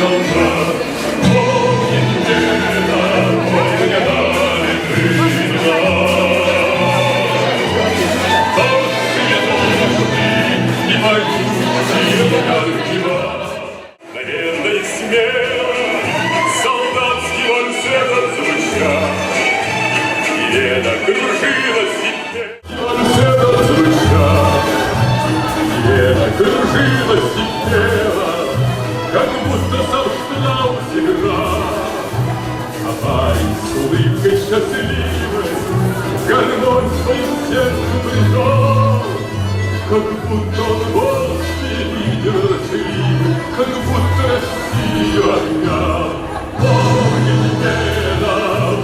солдат, помнит деда, помня дали крылья. Толстые ножки и могучие каркива. Наверное, смело солдатский вальсет отзвучал, и деда кружилась и вальсет отзвучал. Лена кружилась и пела, как будто Солштаус играл. А парень с улыбкой счастливой горной своим сердцем прижал. Как будто он Господи видел расширил, как будто Россию обнял. Помнит деда,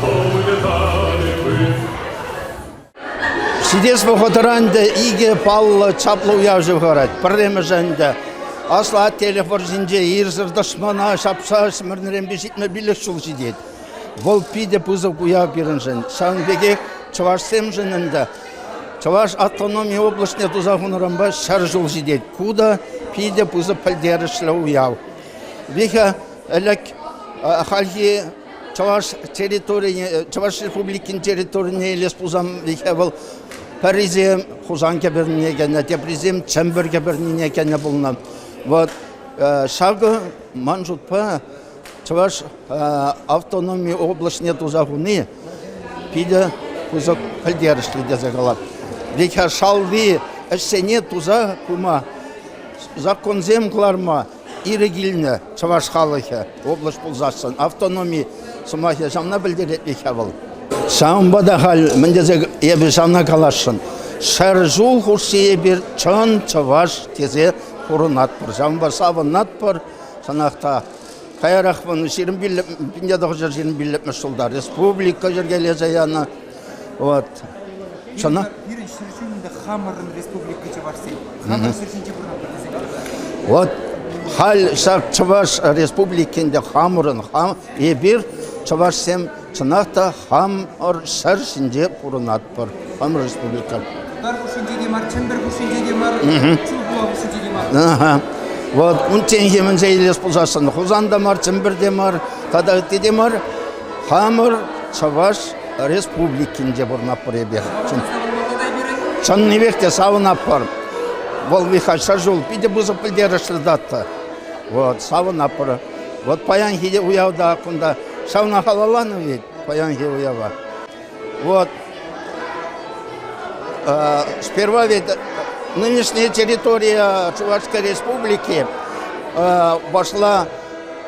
помнят алебы. Сидесбо хоторанда иге палла чаплу уяжы город. Проблема жанда. Асла телефон жинже ирзыр дашмана шапса смирнерен бешитме билек шул жидет. Вол пиде пузык уяв берінжен. Шанбеге чаваш сем жинында. Чаваш автономия областне тузахунарамба шар жул жидет. Куда пиде пузык пальдерышла уяв. Веха элек халхи Чаваш территории, Чаваш республикин территории елес пузам веха был Паризе хузанке бернине генне, тепризем чемберге бернине генне булна. Вот шагы манжутпа Чаваш автономия областне тузахуны пиде пузак пальдерышли дезагалат. Веха шалви эшсене туза кума законзем кларма ирегилне Чаваш халыхе область пулзасын автономия сумахе жамна билдерет веха был. Шамбада хал мендезе ебе жамна калашын. Шаржул хурсие бир чан Чаваш тезе хурунат пыр. Жамба савынат пыр санақта. Кайрахван 1920 мешулдар. Республика жергелезе яна. Вот. Шана? Биринчи сүрчүнүндө Хамырын республика Чавашсы. Хамыр сүрчүнчү буран. Вот. Хал шар Чаваш республикинде Хамырын хам ебир Чаваш сем чынақта Хамыр шаршинде пурунат пыр. Хамыр республика. Дар бушинде демар, чембер бушинде демар, чулбула бушинде демар. Вот, он тенге зейлес пулсасын. Хузанда мар, чембер демар, тадагыты демар. Хамыр Чаваш республикинде пурунат пыр ебир. Чанны векте савынап пыр. Вол вихаша жол, пиде бузы пылдерышлыдатты. Вот, савынап пыр. Вот паян хиде уявда акында. Шавна халаланы ведь, паянги уява. Вот. Сперва ведь нынешняя территория Чувашской республики вошла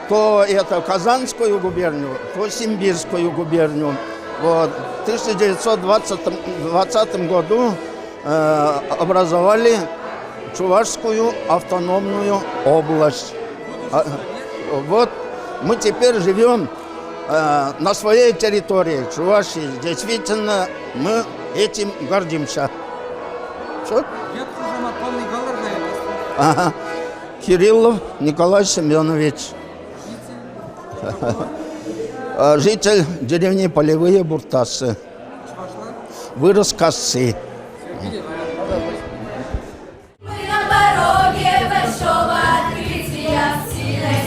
то это Казанскую губернию, то Симбирскую губернию. Вот. В 1920 году образовали Чувашскую автономную область. Вот мы теперь живем на своей территории, Чувашии. Действительно, мы этим гордимся. Что? Ага. Кириллов Николай Семенович. Житель деревни Полевые Буртасы. Вырос Косцы.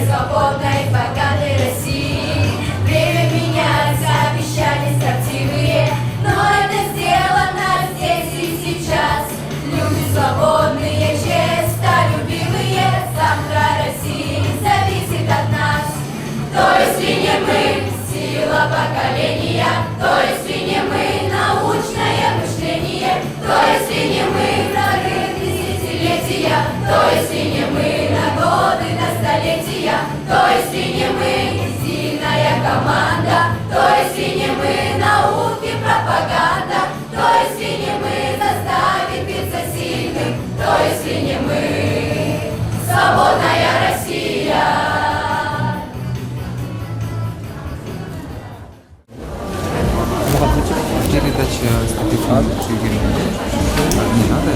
Свободной, богатой России. Время меняется, обещания строптивые, но это сделано здесь и сейчас. Люди свободные, честолюбивые, завтра России зависит от нас. То если не мы, сила поколения, то если не мы, научное мышление, то если не мы, прорыв десятилетия, то если не мы, на годы, на столетия, то если не мы, сильная команда, то если не мы, науки, пропаганда, то если не мы, заставит биться сильным, то если не мы, свободная Россия. Передача Степана не надо,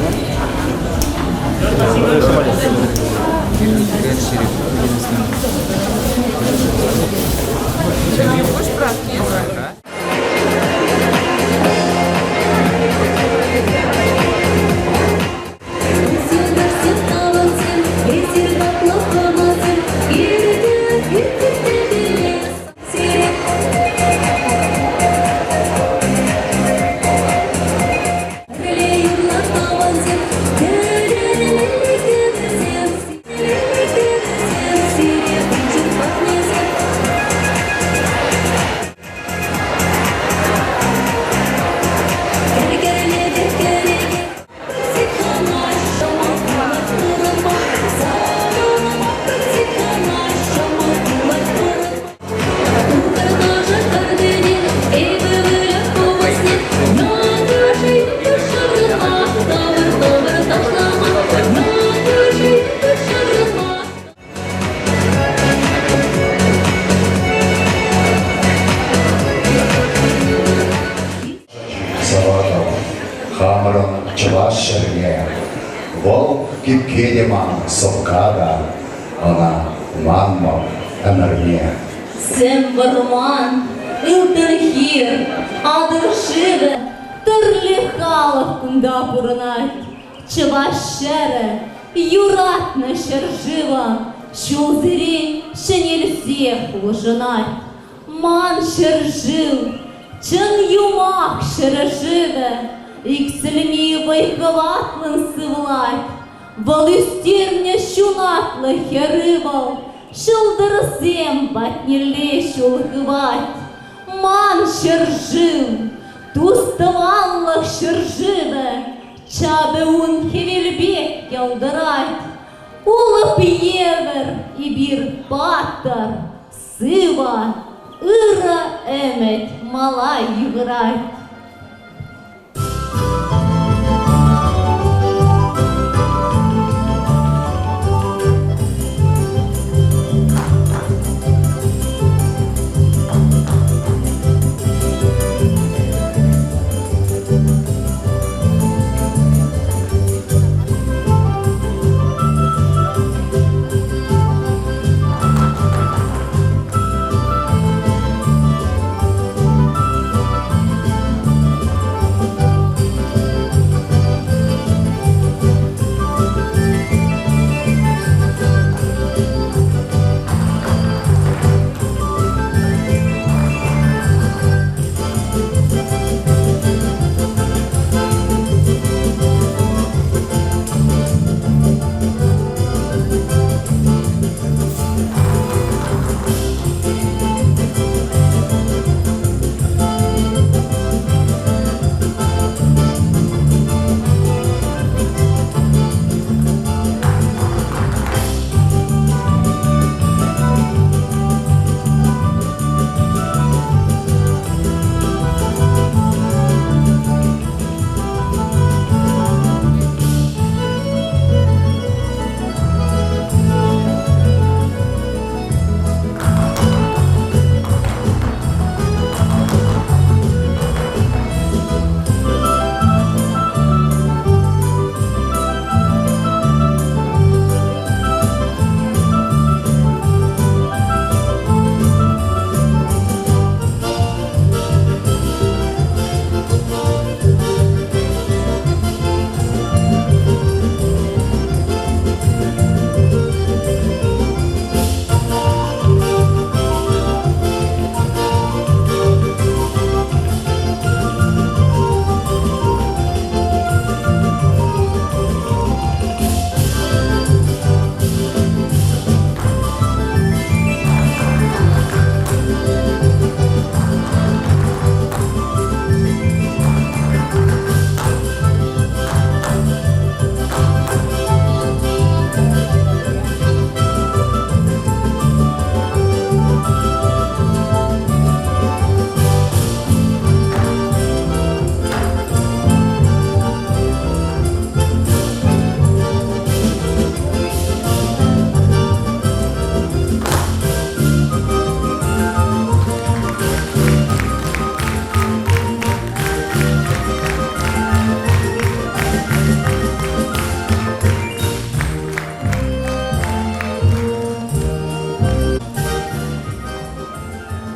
Ветер поплохо мазы, и Волк кипкедеман соккада, она манмо эмерне. Сем варман, илтерхір, адершиве, терліхалах кунда пурнать, чевашере, юратна шержива, щулзирі ще нельзє положенать. Ман шержив, чен юмах шереживе, іксельмі вайховатлен сивлать, валюстірня щунатле херивал, шылдырсем батнеле шулгывать. Ман шержив, туставаллах шерживе, чабе ун хевельбек ялдырать. Улып евер и бир батар, сыва, ыра эмет малай играть.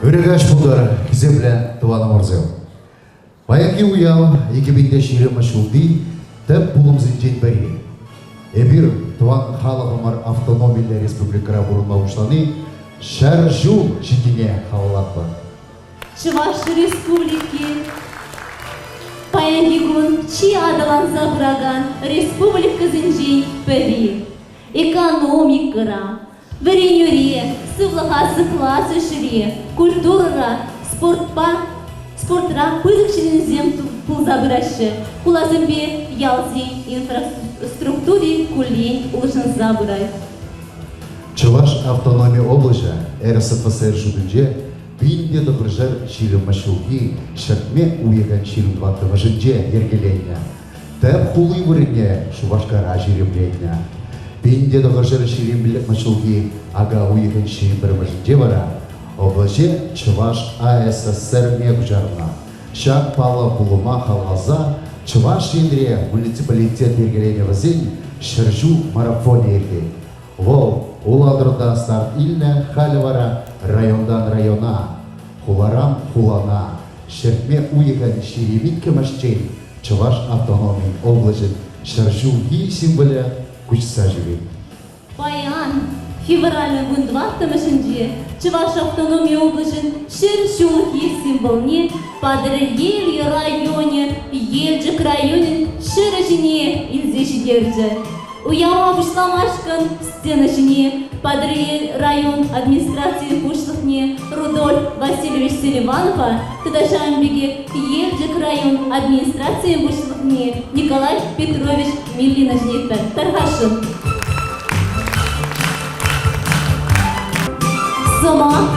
Үрегаш бұлдар кіземлі туаны морзел. Баяки уял, екібінде ширемі шулди, тәп бұлымзын жен бәрі. Эбир туан халығымар автономилі республикара бұрынма ұшланы, шәр жул жекене қалалатпы. Чуваш республики, паянигун, чи адалан забраган, республика зінжен пәві, экономикара, варенюре, сывлаға классы шире, культурара, спортра пызыкшенізем пулзабырашы, кулазымбе ялзи инфраструктуре кулень улышын забырай. Чуваш автономия облача РСФСР жудынже бинде дұғыржар ширім машылги шартме уеган ширім ватымы жынже ергеленне. Тәп хулы вырыне шувашкара жиремленне. Бинде дұғыржар ширім білік машылги ага уеган ширім бірімі жынже вара. Облаче Чуваш АССР мек жарына. Шак пала бұлыма халаза Чуваш Ендре муниципалитет ергелене вазин шыржу марафон ерге. Вол уладырда старт илне халевара райондан района, хуларам хулана, шерпме уеган ширемит кемашчен, Чуваш автономий облажын шыржу ги символя кучса живет. Паян, февральный гундвахтамашынже, Чуваш автономия облажын шыр-шулхи символне, падыры ел районе, елжик районен шырыжыне илзеші держі. Уяма бушламашкан стена жіне, падыры район администрации пушлықне Рудольф Васильевич Селиванова, Тадашамбеге елжик район администрации пушлықне Николай Петрович Милина жнеппен. Тархашын. Сома,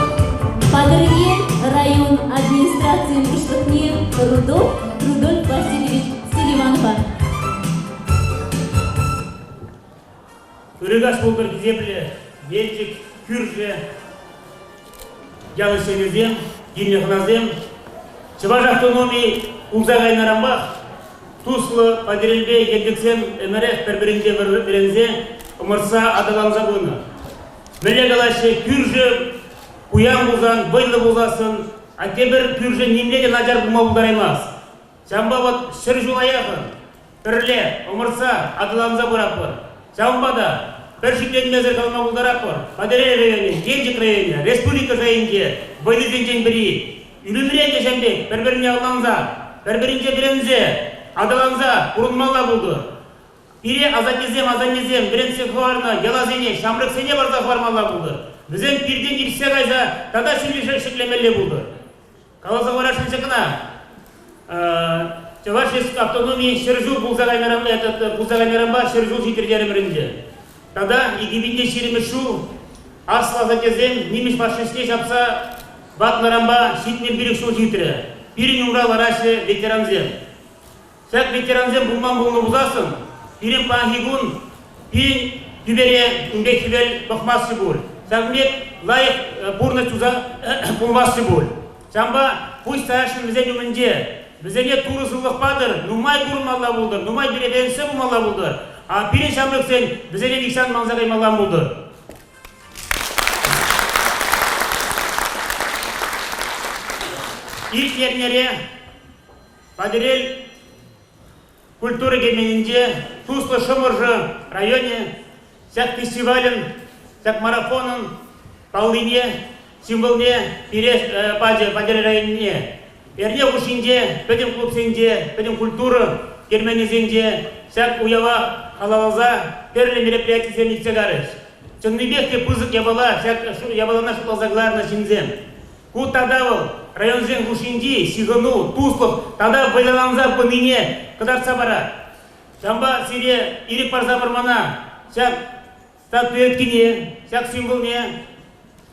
падыры район администрации пушлықне Рудольф Васильевич Селиванова. Үрігаш болдыр кезеплі, елтік, күржі, ялышенізем, генеқназем, Чуваш автономий ұлзағай нарамбақ, Туслы, Падирелбе, елдіксем, әмірек бір-бірінде бірінзе, ұмырса адаланза бұны. Мөле қалашы күржі, ұян бұлзан, байлы бұлзасын, әте бір күржі немлеген ажар бұма бұлдар емас. Жамба бұд шыр жол аяқын, бірле, ұмырса адаланза бұрап бұр. Жамбада бір шектен мәзір қалма бұлдарап бұр. Падирел районе, Елжик районе, республика жайынде, байлы зенжен бірі. Үліміренде жәмбек, бір-біріне аланза, бір-бірінже бірінзе, адаланза, ұрынмалла бұлды. Бире азанезем, бірінсе қуарына, ялазене, шамрықсене барза қуармалла бұлды. Бізден пирден ерсе қайза, тада шүлі шеклемелі бұлды. Қалаза қуарашын шықына, Чуваш автономии шыржу бұлзағайнарамба шыржу житердері бірінде. Тада егебінде шеремі шу, асла затезем, немеш башыншне жапса, бат нарамба шитмен бірік шу житері. Бірін ұңрал арашы ветеранзем. Сәк ветеранзем бұлман бұлны бұзасын, бірін паңғигун, бірін дүбере үмбекшілел бұқмасы бұл. Сәкмек лайық бұрны туза бұлмасы бұл. Жамба пусть таяшын бізден өмінде. Біздене турысылық бадыр, нумай бұрмалла бұлдыр, нумай біребенсі бұмалла бұлдыр. А бірін шамрықсен біздене диксан манзағаймалан бұлдыр. İlk yerlere Падирел культуры геменінде Туслы Шымыржы районе сәк фестивалін, сәк марафонын паллине, символне Падирел районіне. Ерне ұшынде, бәдім клубсенде, бәдім культуры герменезенде, сәк уява қалалаза, перлі мероприятиесен итсегарыш. Чынныбекте пызык ябала, сәк ябалана шықлазагларына жинзем. Ку тадавыл, районзен ұшынде, сиғыну, туслық, тада байлананза бұныне, қыдарса бара. Жамба сире ирик парза бұрмана, сәк статуэткіне, сәк символне,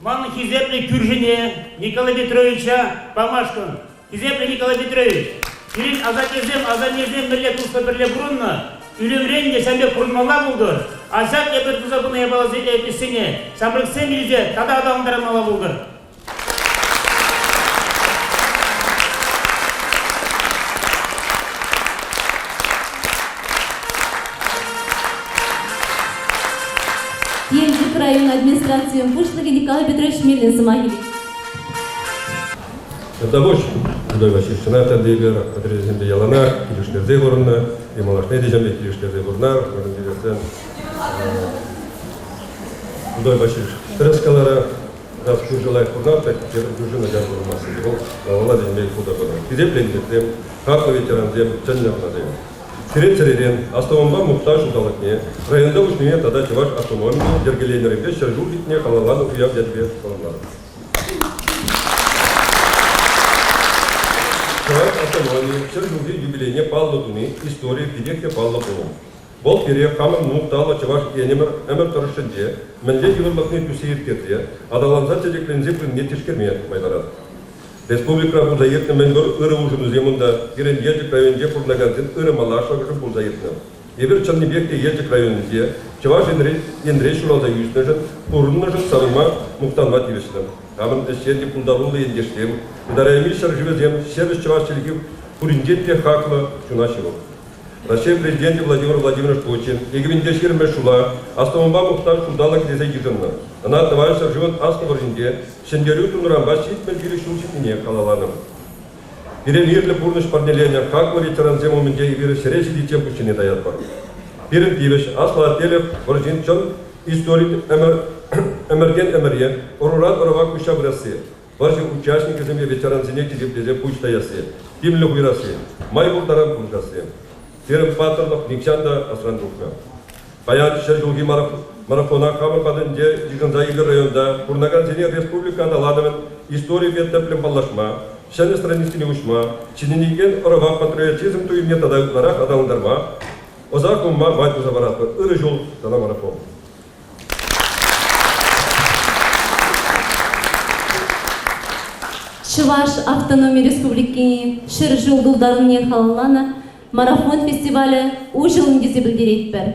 маны хизеплі күржіне, Николай Петровича Памашкын. Хизеплі Николай Петрович, ирин азанезем бірле туслы бірле бұрынны, үлемренде сәмбе құрынмала бұлдыр. Асак ебір тұза бұны ебалазы әпесіне, сәмбіріксен білзе, тада адамдарымала бұлдыр. Елжик район администрации Бушлыги Николай Петрович Милин Самахилич. Давоч, Кудай Васильевич, Сената Дейлер, Адрезенде Ялана, Килиштерде Горна, и Малашнеде Земле, Килиштерде Горна, Кудай Васильевич, Трескалара, раз желает Курна, так дружина Дярбур Массы, Лавала Земле Куда Куда. Кизеплен Дем, Хапа ветеран Дем, Чаннев Надем. Сирен Астаманба Мухтаж Удалакне, районда Ушне, тогда Чуваш автономии, Дергеленеринде, Шаржулитне, Халалану, Уяв Дядбе, Халалану. Чуваш автономии, Шаржулит юбилейне Палла Дуни, истории Пиректе Палла Полом. Бол Пирек, Хамар Мухтала, Чуваш Енемер, Эмер Тарашенде, Менде Юверлахне Пюсеир Кетре, Адаланза Телеклензе Принетишкерме, Майдарат. Республика Булзаиртны мәнгөр ыры ужыны земында ерен Елжик районде пұрнагантын ыры малаша ғышын Булзаиртны. Ебір Чанныбекте Елжик районінде Чуваш енрей шуралда үйісні жын, пұрынны жын сарыма мұқтанма тевесінің. Амын әсенде пұлдарулы ендештем, ұдарайымил шаржывезем, сервис Чуваш челігі Пуринжетте хаклы чунашилов. Россия президенті Владимир Владимирович Путин, егемінде шерме шула, астаманба мұқтар шудала кедесе ежінна. Ана товарищар живет астывар жинде, шендерю тунурамба шитмен били шулчитіне қалаланым. Бире мирлі пурныш парнеления, как вы ветеран зему менде и бире сережи дитем пущине дает бар. Бирен тивеш, асла ателев, варжин чон, историк эмерген эмерген, орурат оравак куща в России. Варжи участники земли ветеран зене кедеплезе пучта ясе, тимлю хуйрасе, майбул тарам кунжасе. Терем патрлық Никшанда асран рухна. Баян шержилги марафона хамыр бадынде Жигынзайгы районда Курнаган зене республикада ладымен история беттеплен баллашма, шәне страницыне ушма, чиненеген орава патриотизм туйме тадайларах адалындарма, озакумма вайт узабаратпы, ыры жол дана марафон. Чуваш автономия республики шыр жылдылдарыне халалана марафон фестивалі у жылыңгезе білдерейтпір.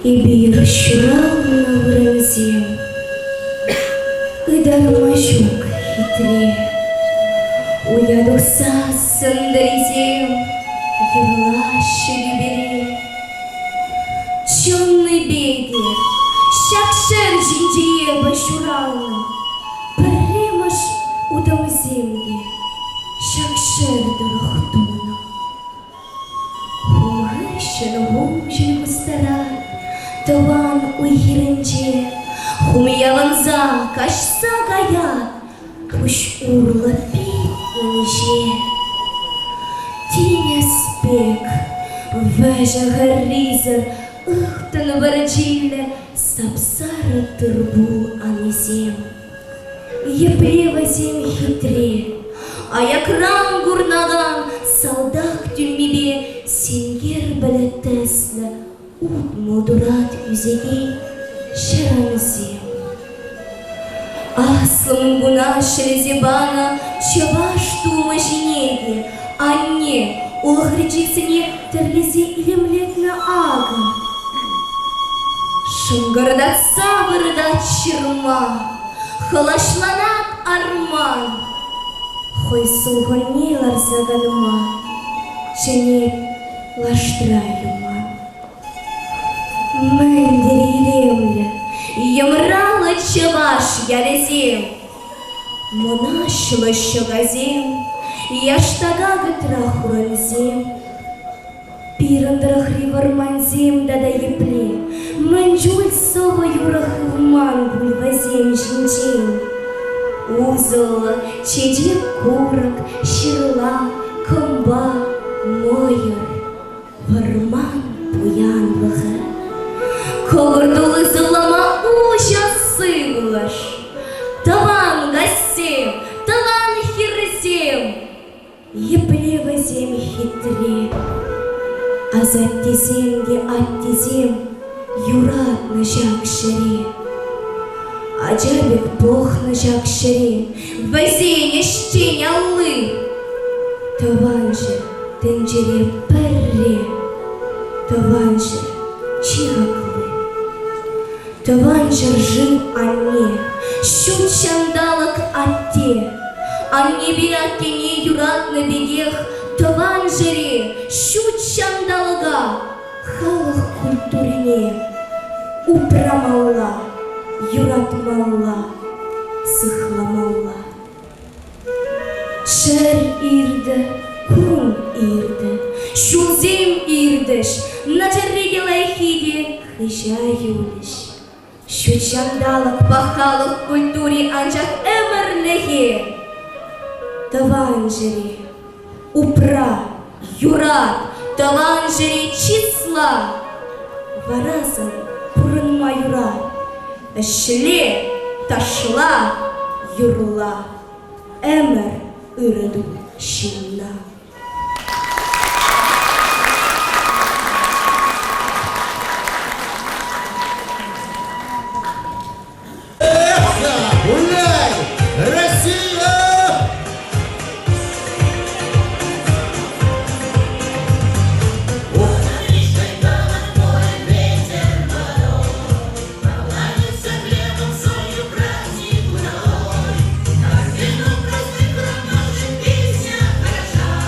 и бир щурал на вразе, и дармашук хитре, уяду сасын дорезем, Ерлаще любере. Чёмный бегер, шакшер жинжие башурална, Перемаш удам земле, шакшер дорохтуна. Хумгышын хумжын мустарат, Таван уйхиренче, Хум яланза кашса гаят, Куш урла пит Тиня спек, вежа гарризер, Ухтан варджилле, Сапсара тырбул анизем. Еплева зем хитре, А якран гурнаган, Салдак тюммебе, Сенгер балетесле, Ут молдурат юзеге, Шаранзем. Аслым гуна шелезебана, Чаваш тума женеге, Анне, улахричисыне терлезе илемлетна ага. Шыңгырдат савырдат чырма, Халашланат арман, Хой сулғаннелар заганыма, Женек лаштрайлюма. Мәндер илемлі, Емрала чаваш ялезем, Монашлы шагазем, Яштага гытра хуранзем. Пирандырах риварманзем дада епле, Манджуль сова юрах ивман гульвазем жинжем. Узыла, чедер курак, щирла, комба, мойыр, Варман пуянлығы. Когырдулы зылама ужас сыйлаш, Таван гасем, таван хирзем, Еплева зем хитре, Азаттеземге аттезем, Юрат на жакшыре. Аджабек плох на жакшыре, Вазене штень аллы. Таван же тенджере перре, Таван же чираклы. Таван же ржым анне, Щут чандалак атте, Анне бираккене юрат на бегех, Таван жере, щут чандалага, Халах культурине, Упрамалла, юратмалла, сыхламалла. Шер ирді, кун ирді, Шулзем ирдіш, Наджаррегелай хиде, Хыжа юліш. Щут чандалак пахалах культуре анжак эмерлеге. Таван жере, Упра, юрат, Таван жере числа, Варазан пурынма юрат, Эшле, ташла, юрла, Эмер ырыду шинна. Песня хороша.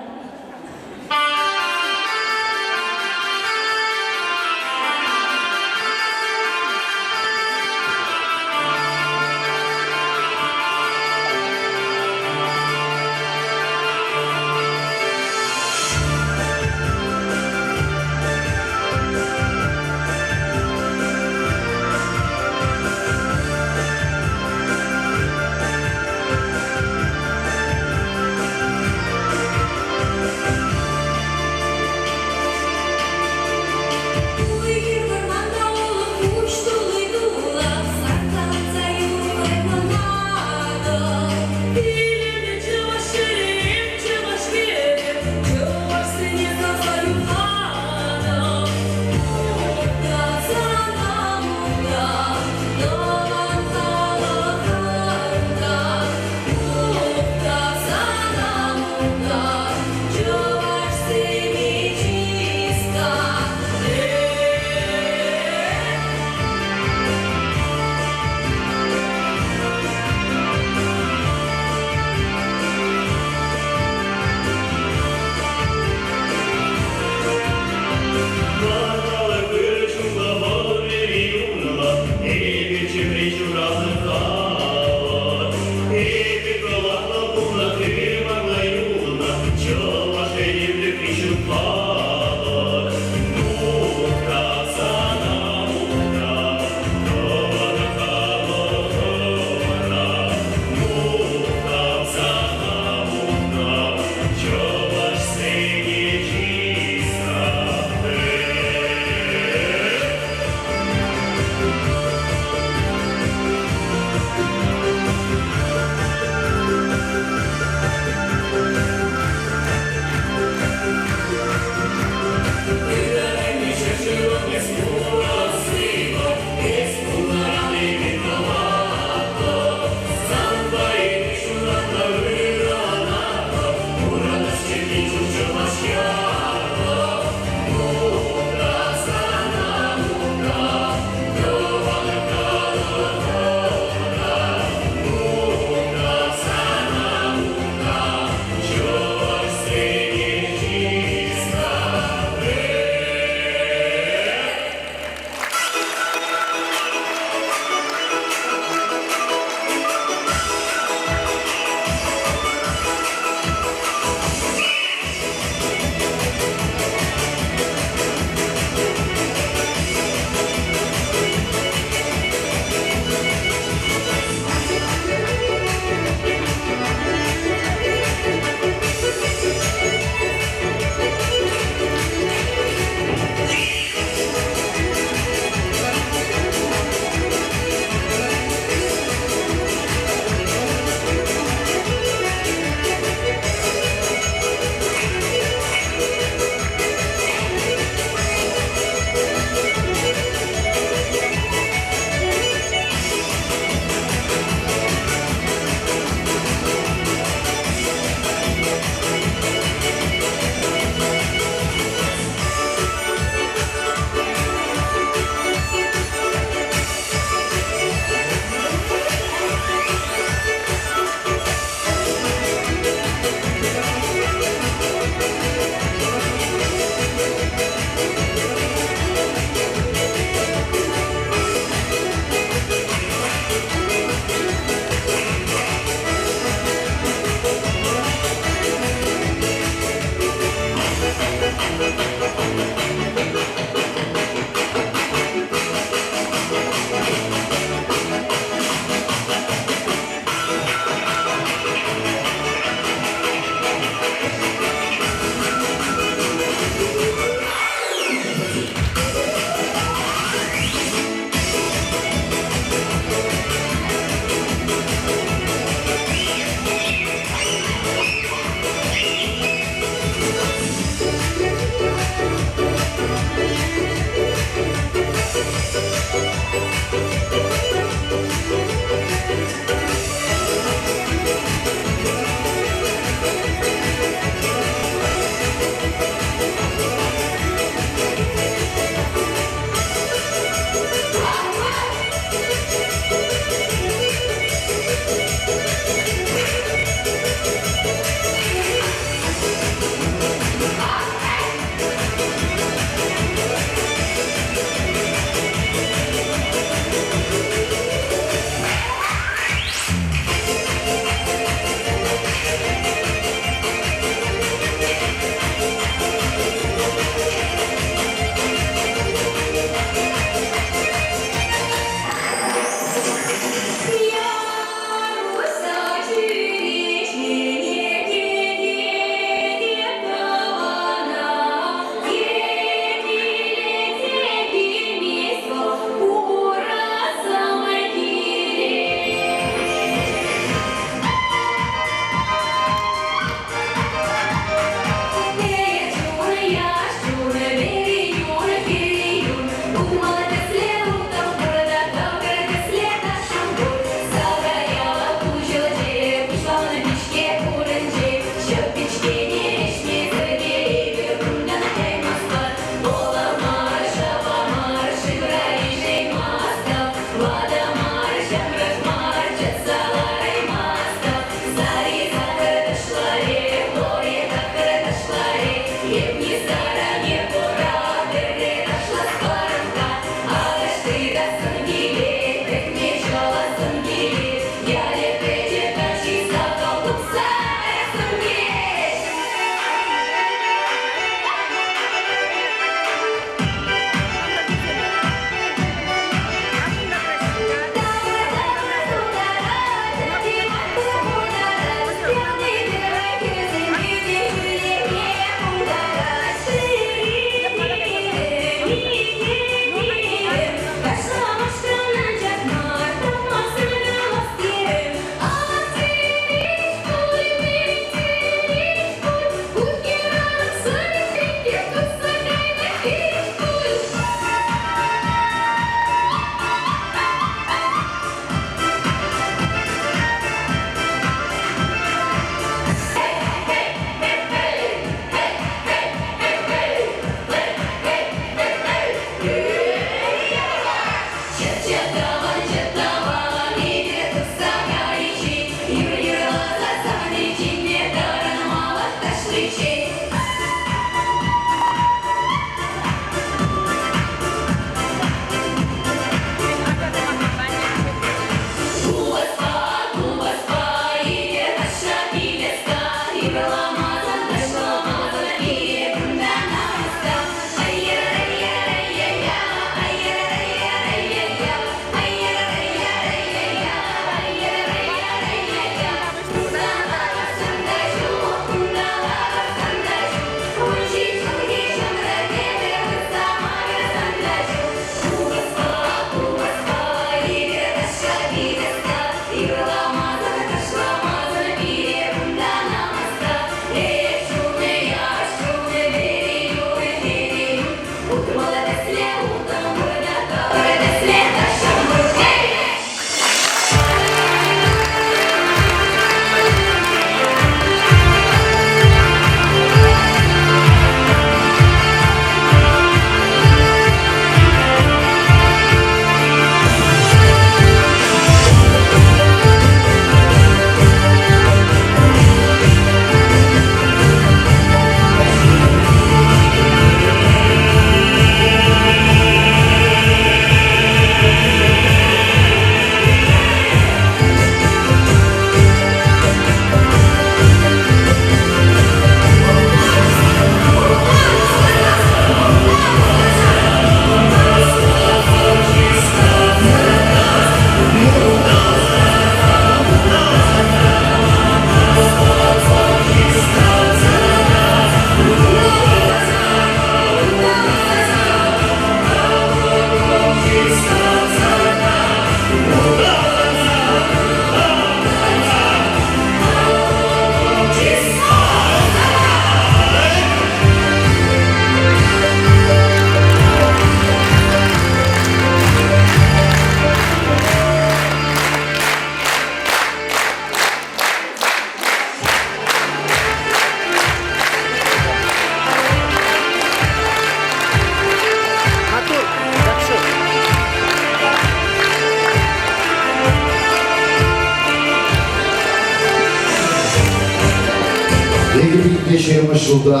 20 жылда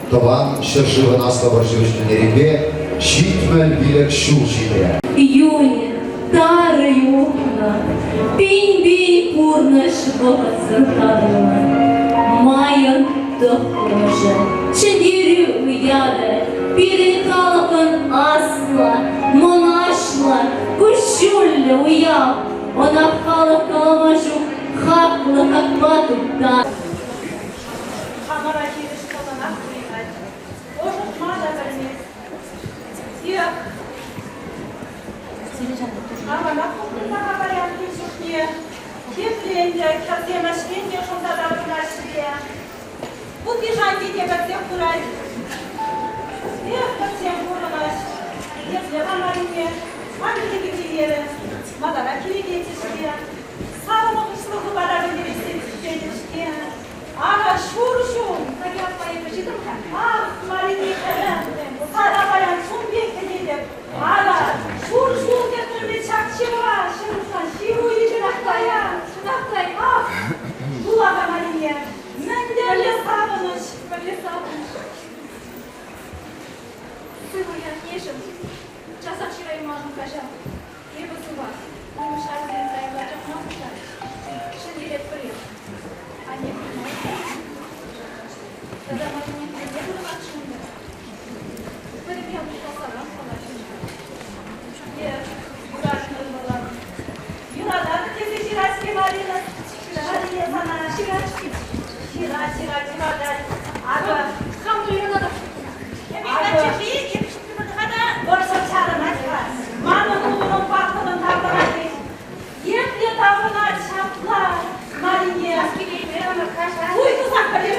Таван шыршығы насла бар жүріштің еребе шитмәл билек шул жиде. Июне, старые окна, пень-бень пурныш богатсыртадыла. Майын тохожа, чендерю яда, перекалакан асла, монашла, кушулля уяв, она вхала каламажу, хапла как батута. Хамара через колонах приехать. Может, мада вернет. Всех. Ама на кухне говорят, в сухне. Тепление, совсем ошвенье, что задал на себе. Убежайте, те, как всех курать. Эх, как всем куралась. Если вам арине, ангели бегиверы, мадара киригетишки. Сарама кышлығы бара бересен жетишки. Ага, шур-шур. Ах, Марине, сара баян сумбек едеп. Ага, шур-шур кетірме чакчыға. Ширу ежірақтая. Ах, бұлаға Марине. Мәндерлі сағыныш. Сылу я нежен, часа вчера и мажу кажал. Еба зуба, не мешал день заявлять, но мешал. Шендилет привет. А не тогда мы не приедем от шумы. Перебьем по салам, Нет, уражный была. Юрада, ты ширачки варила. Ширачки sana. Şiraçki. Şiraçki vardar. Aga, Хамду юрада. borsa çağırmak var. Manın oğlunun baktığının tavlanı. Yeple tavlana çaplar. Mariye. Uyku sakları.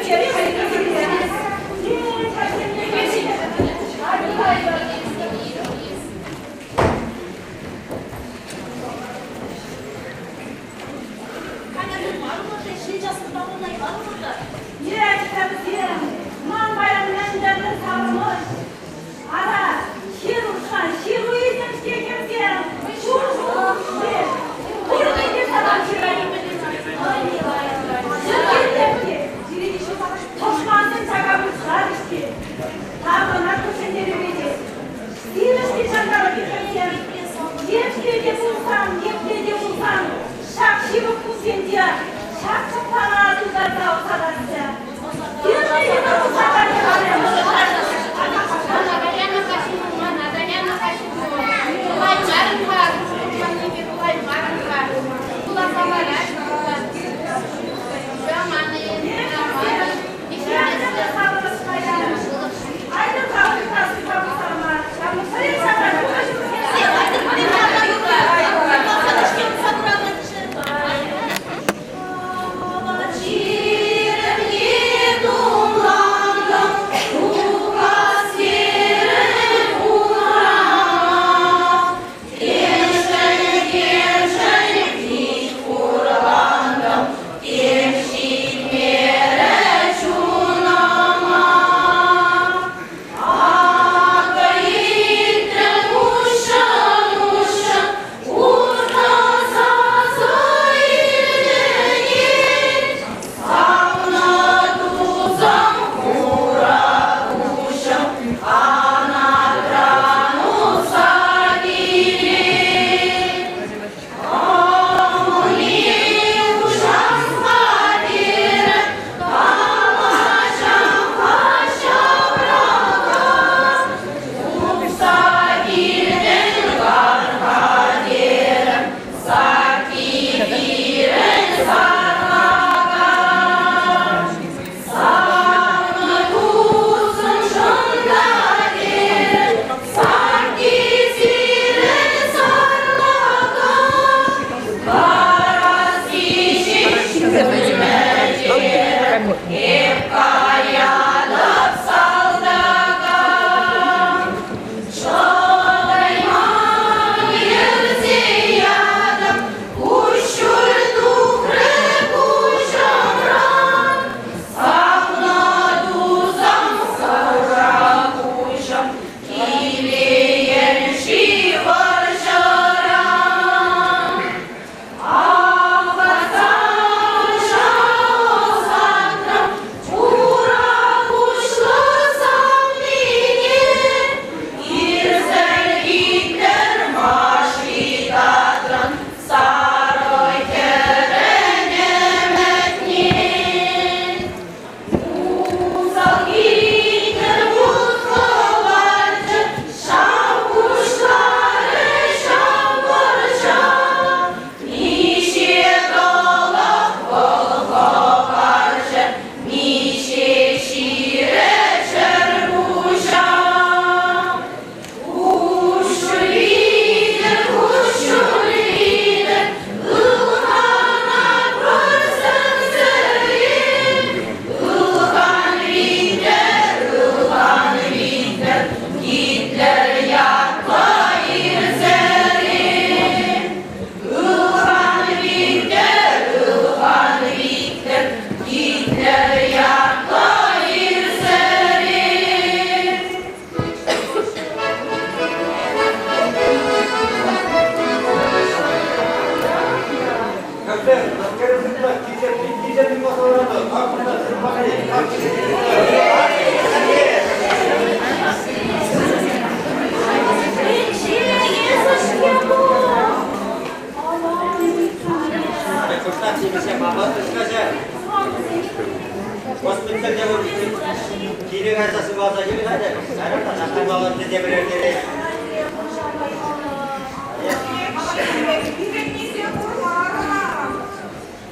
Yürek açası varsa yürek hadi. Sarıp da sakırmalar dedebilir dedi.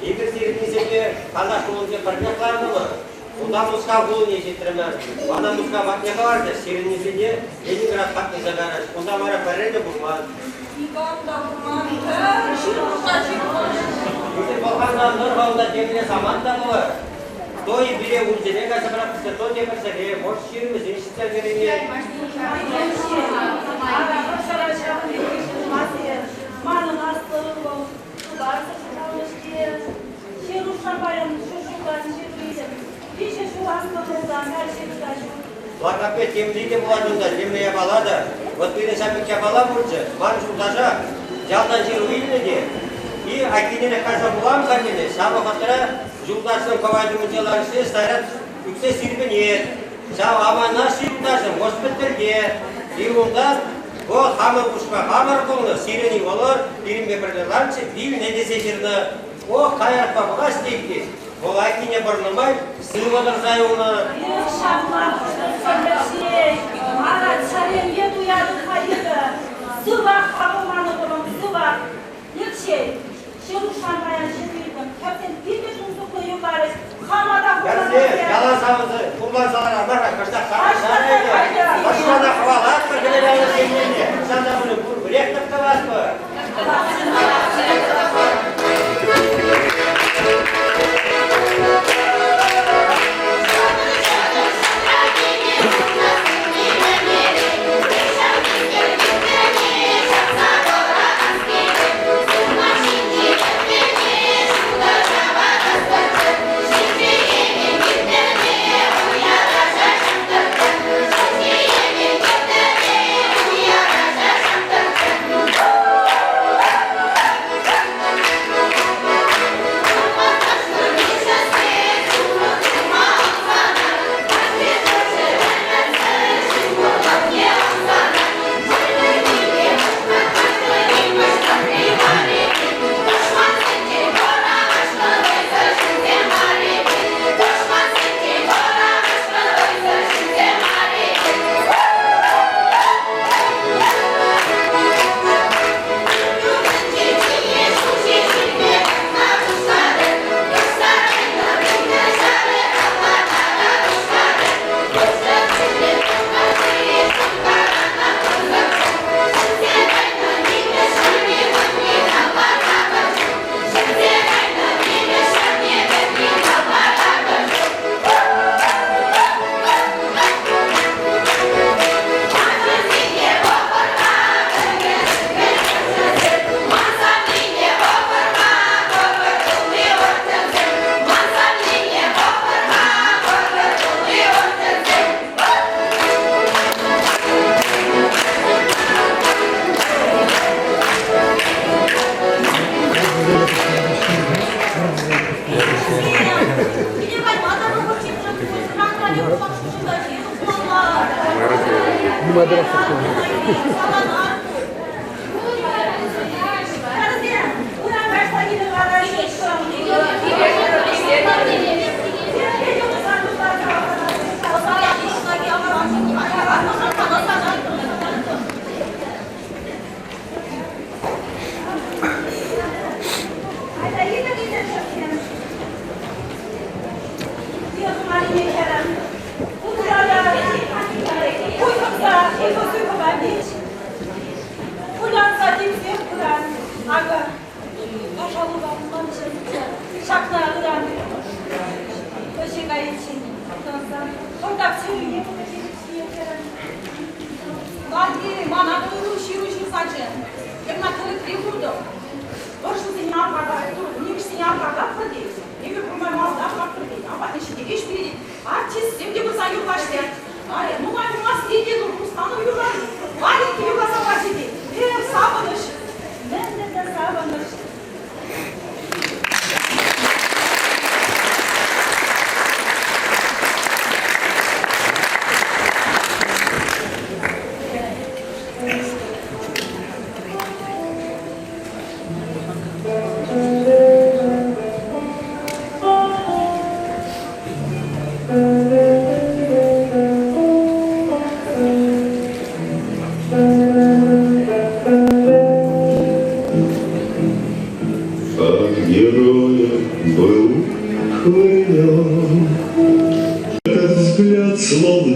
İbir sirkiseki kandaş bulunca kırpyaklar mı? Ondan muska bulun eşittirmen. Bana muska batmaya vardı. Sirinisini Leningrad batmaya kadar. Ondan bana parayla bulmaz. Bizim Balkan'dan Nurhal'da demine zaman da mı? Doyu bile vurdu. Ne kadar bırakırsa to demirse boş şirimiz eşitler verilmiyor. Malın hastalığı olsun. Varsa çıkarmış diye. Şeruşan bayramı çocuklar çevreydim. Bir şey şu hastalığından her şeyi taşıyor. Lakapet temizliği buladığında demleye baladı. Vatbide şapikçe bala vurdu. Var şurdaca. Jaldan жер uyildi. И akidine karşı bulam kendini. Sabah hatıra Juldarsın kovaydı mıcılarısı sayrat yükse sirbi niyet. Şav amanlar sirdarsın hospitalge. Yılından o hamur kuşma hamur kılını sireni olur. Birim beberlerlerce bil ne dese jirni. O kayartma buğa steyki. O akidine barınamay sığmadır zayıvına. Şaplar, şey, Marat Şarem'ye duyardı kaydı. Sıvak, havamanı bulun, sıvak. Bir şey, Şeruşan bayan çevirdim. Kapten bir de şunu koyuyorlar. Kamada Gerçi yalan savundu. Kurbansalar amara kaçta karışlarıydı. Başına havalar mı? Gelelerle seninle. Sen de bunu reklamda var mı?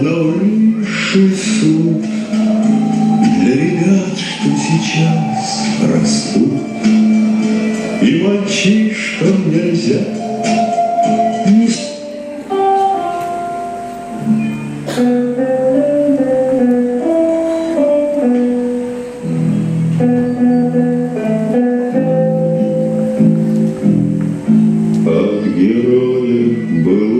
на высший суд для ребят, что сейчас растут. И мальчишкам нельзя не от героя был